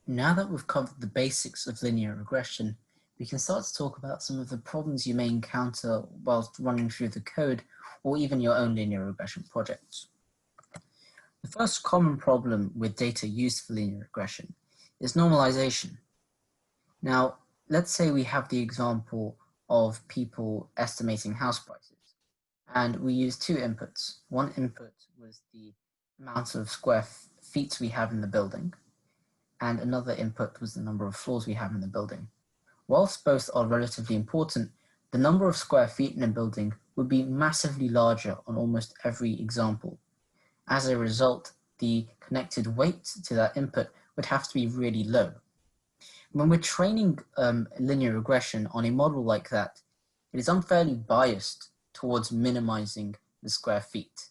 Now that we've covered the basics of linear regression, we can start to talk about some of the problems you may encounter whilst running through the code or even your own linear regression projects. The first common problem with data used for linear regression is normalization. Now, let's say we have the example of people estimating house prices, and we use two inputs. One input was the amount of square feet we have in the building, and another input was the number of floors we have in the building. Whilst both are relatively important, the number of square feet in a building would be massively larger on almost every example. As a result, the connected weight to that input would have to be really low. When we're training linear regression on a model like that, it is unfairly biased towards minimizing the square feet.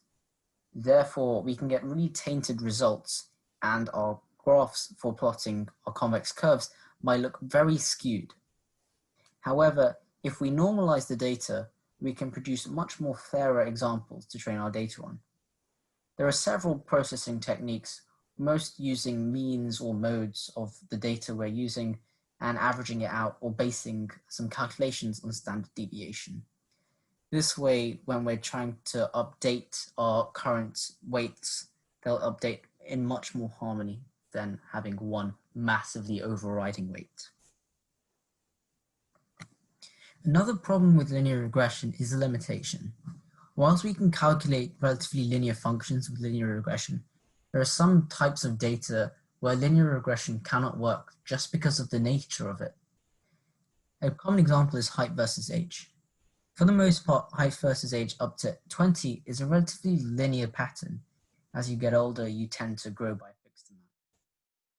Therefore, we can get really tainted results, and our graphs for plotting our convex curves might look very skewed. However, if we normalize the data, we can produce much more fairer examples to train our data on. There are several processing techniques, most using means or modes of the data we're using and averaging it out or basing some calculations on standard deviation. This way, when we're trying to update our current weights, they'll update in much more harmony than having one massively overriding weight. Another problem with linear regression is the limitation. Whilst we can calculate relatively linear functions with linear regression, there are some types of data where linear regression cannot work just because of the nature of it. A common example is height versus age. For the most part, height versus age up to 20 is a relatively linear pattern. As you get older, you tend to grow by a fixed amount.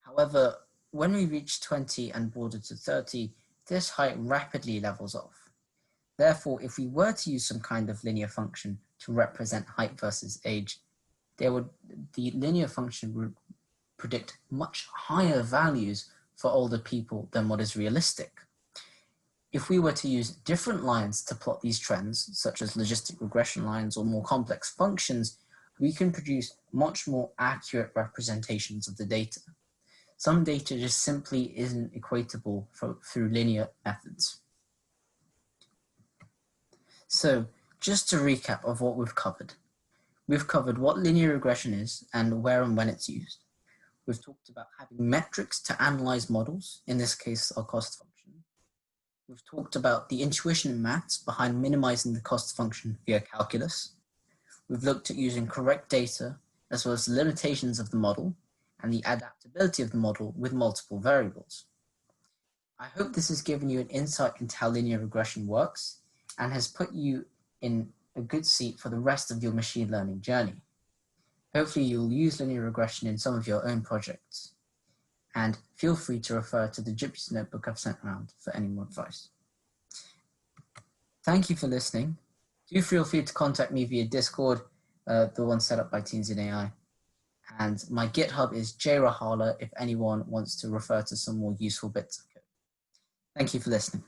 However, when we reach 20 and border to 30, this height rapidly levels off. Therefore, if we were to use some kind of linear function to represent height versus age, the linear function would predict much higher values for older people than what is realistic. If we were to use different lines to plot these trends, such as logistic regression lines or more complex functions, we can produce much more accurate representations of the data. Some data just simply isn't equatable through linear methods. So, just to recap of what we've covered. We've covered what linear regression is and where and when it's used. We've talked about having metrics to analyze models, in this case, our cost function. We've talked about the intuition and maths behind minimizing the cost function via calculus. We've looked at using correct data, as well as the limitations of the model and the adaptability of the model with multiple variables. I hope this has given you an insight into how linear regression works and has put you in a good seat for the rest of your machine learning journey. Hopefully you'll use linear regression in some of your own projects. And feel free to refer to the Gypsy notebook I've sent around for any more advice. Thank you for listening. Do feel free to contact me via Discord, the one set up by Teens in AI. And my GitHub is jrahala if anyone wants to refer to some more useful bits of code. Thank you for listening.